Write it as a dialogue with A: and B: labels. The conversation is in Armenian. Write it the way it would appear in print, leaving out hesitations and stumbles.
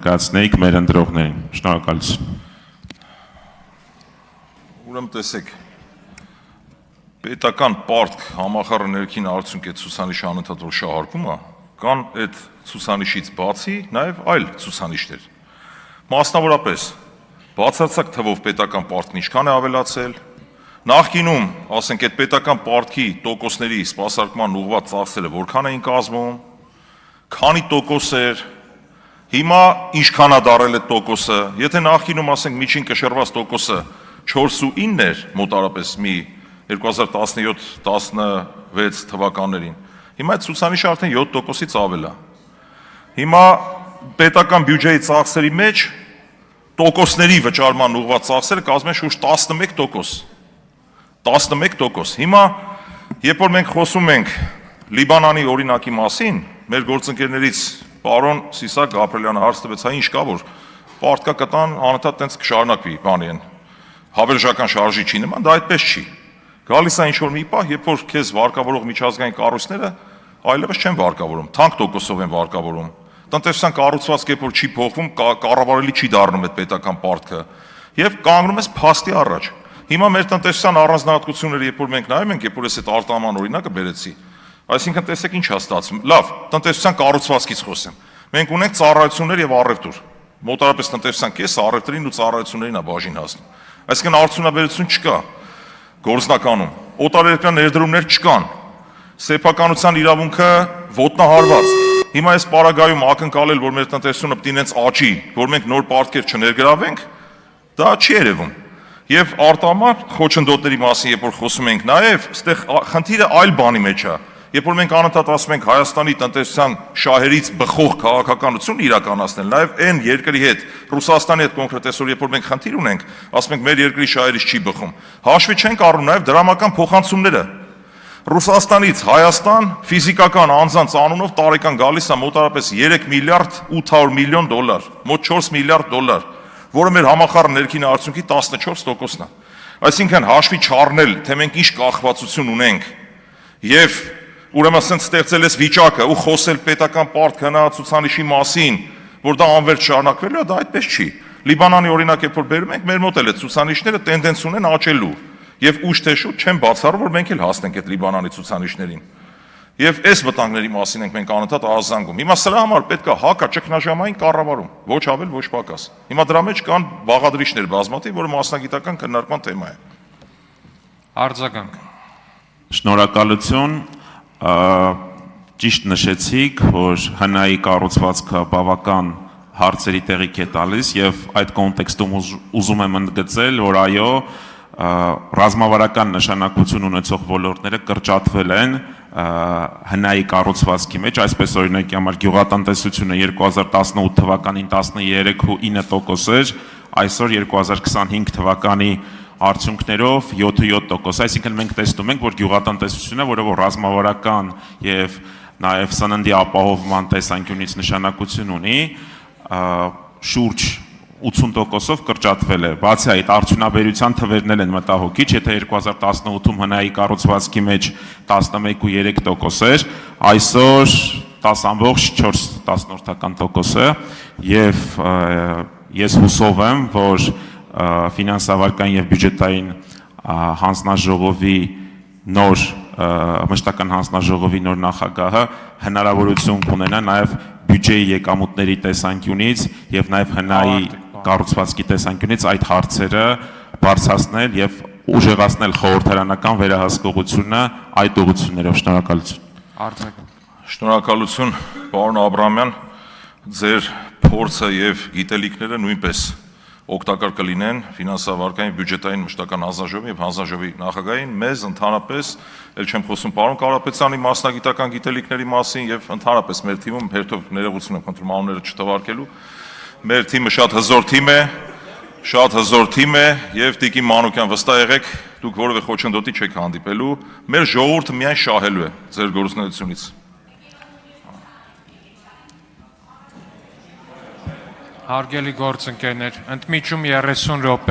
A: Կացնեիք մեր ընտրողներին, շնորհակալություն։
B: Ուրեմն տեսեք, պետական պարտք համախառն ներքին արդյունք այդ ցուցանիշը անընդհատ որ շահարկում է, կան այդ ցուցանիշից բացի նաև այլ ցուցանիշներ։ Մասնավորապես, բացարձակ թվով պետական պարտքն ինչքան է ավելացել, նախկինում, ասենք այդ պետական պարտքի տոկոսների սպասարկման ուղղված ծախսերը որքան էին կազմում, քանի տոկոս էր, հիմա ինչքան է դարել այդ տոկոսը, եթե նախկինում ասենք միջին կշռված տոկոսը 4.9 էր մոտարապես մի 2017-16 թվականներին, հիմա այդ ցուցանիշը արդեն 7%-ից ավել է։ Հիմա պետական բյուջեի ծախսերի մեջ տոկոսների վճարման ուղղված ծախսերը կազմում են շուրջ 11%։ 11%։ Հիմա, երբ որ մենք խոսում ենք Լիբանանի օրինակի մասին, մեր գործընկերներից պարոն Սիսակ Գաբրելյանը հարց տվեց, հա ինչ կա, որ պարտքա կտան անընդհատ տենց կշարունակվի բանի են, հավերժական շարժի չի նման, դա այդպես չի։ Գալիս է ինչ-որ մի պահ, երբ որ քեզ վարկավորող միջազգային կառույցները այլևս չեն վարկավորում, թանկ տոկոսով են վարկավորում։ Տնտեսության կառուցվածքը երբ որ չի փոխվում, կառավարելի չի դառնում այդ պետական պարտքը, եւ կանգնում ես փաստի առաջ։ Հիմա մեր տնտեսության առանձնահատկությունները, երբ որ մենք նայում ենք, երբ որ ես այդ արտահանման օրինակը բերեցի, այսինքն տեսեք ինչ է ստացվում։ Լավ, տնտեսության կառուցվածքից խոսեմ։ Մենք ունենք ծառայություններ եւ առևտուր։ Մոտարապես տնտեսության կեսը առևտրին ու ծառայություններին է բաժին հասնում։ Այսինքն արդյունաբերություն չկա գործնականում, օտարերկրյա ներդրումներ չկան, սեփականության իրավունքը ոտնահարված։ Հիմա այս պարագայում ակնկալել, որ մեր տնտեսությունը պետք է ինձ աճի, որ մենք նոր պարտքեր չներգրավենք, դա չի երևում։ Եվ արտահանման խոչընդոտների մասին, երբ որ խոսում ենք, նաև այստեղ խնդիրը այլ բանի մեջ է։ Երբ որ մենք անընդհատ ասում ենք Հայաստանի տնտեսության շահերից բխող քաղաքականություն իրականացնել, նաև այն երկրի հետ, Ռուսաստանի հետ կոնկրետ այսօր, երբ որ մենք խնդիր ունենք, ասում ենք մեր երկրի շահերից չի բխում, հաշվի չենք առնում նաև դրամական փոխանցումները։ Ռուսաստանից Հայաստան ֆիզիկական անձանց անունով տարեկան գալիս է մոտարապես 3 միլիարդ 800 միլիոն դոլար, մոտ 4 միլիարդ դոլար, որը մեր համախառն ներքին արդյունքի 14%-ն է։ Այսինքն հաշվի չառնել, թե մենք ինչ կախվածություն ունենք եւ ուրեմն ասենք ստեղծել ես վիճակը ու խոսել պետական պարտք հնարածուցանիշի մասին, որ դա անվերջ շարունակվելու է, դա այդպես չի։ Լիբանանի օրինակ երբ որ բերում ենք, մեր մոտ էլ է ցուցանիշները տենդենս ունեն աճելու եւ ուշ թե շուտ չեն բացառում, որ մենք էլ հասնենք այդ Լիբանանի ցուցանիշներին։ Եվ այս վտանգների մասին ենք մենք անընդհատ արձանգում։ Հիմա սրա համար պետք է հակա ճգնաժամային կառավարում, ոչ ավել, ոչ պակաս։ Հիմա դրա մեջ կան բաղադրիչներ բազմաթիվ, որը մասնագիտական քննարկման թեմա է։
A: Արձագանք։ Շնորհակալություն։ Ճիշտ նշեցիք, որ ՀՆԱ-ի կառուցվածքը բավական հարցերի տեղիք է տալիս եւ այդ կոնտեքստում ուզում եմ ընդգծել, որ այո, ռազմավարական նշանակություն ունեցող ոլորտները կրճատվել են ՀՆԱ-ի կառուցվածքի մեջ, այսպես օրինակի համար գյուղատնտեսությունը 2018 թվականին 13.9% էր, այսօր 2025 թվականի արդյունքներով 7%, այսինքն մենք տեսնում ենք, որ գյուղատնտեսությունը, որը որ ռազմավարական եւ նաեւ սննդի ապահովման տեսանկյունից նշանակություն ունի, շուրջ 80%-ով կրճատվել է։ Բացի այդ, արդյունաբերության թվերն են մտահոգիչ, եթե 2018-ում ՀՆԱ-ի կառուցվածքի մեջ 11.3% էր, այսօր 10.4% է, եւ ես հուսով եմ, որ ֆինանսավարական եւ բյուջետային հանձնաժողովի նոր մշտական հանձնաժողովի նոր նախագահը հնարավորություն կունենա նաեւ բյուջեի եկամուտների տեսանկյունից եւ նաեւ ՀՆԱ-ի կառուցվածքի տեսանկյունից այդ հարցերը բարձրացնել եւ ուժեղացնել խորհրդարանական վերահսկողությունը այդ ուղղություններով։ Շնորհակալություն։
B: Շնորհակալություն, պարոն Աբրահամյան, ձեր փորձը եւ գիտելիքները նույնպես օգտակար կլինեն ֆինանսավարական եւ բյուջետային մշտական հանձնաժողովի եւ հանձնաժողովի նախագահային, մեզ ընդհանրապես, ել չեմ խոսում պարոն Կարապետյանի մասնագիտական գիտելիքների մասին եւ ընդհանրապես մեր թիմում հերթով ներողություն եմ խնդրում անունները չթվարկելու, մեր թիմը շատ հզոր թիմ է եւ Տիկին Մանուկյան վստահ եղեք, դուք որևէ խոչընդոտի չեք հանդիպելու, մեր ժողովուրդը միայն շահելու է ձեր գործունեությունից։
C: Հարգելի գործընկերներ, ընդմիջում 30 րոպե։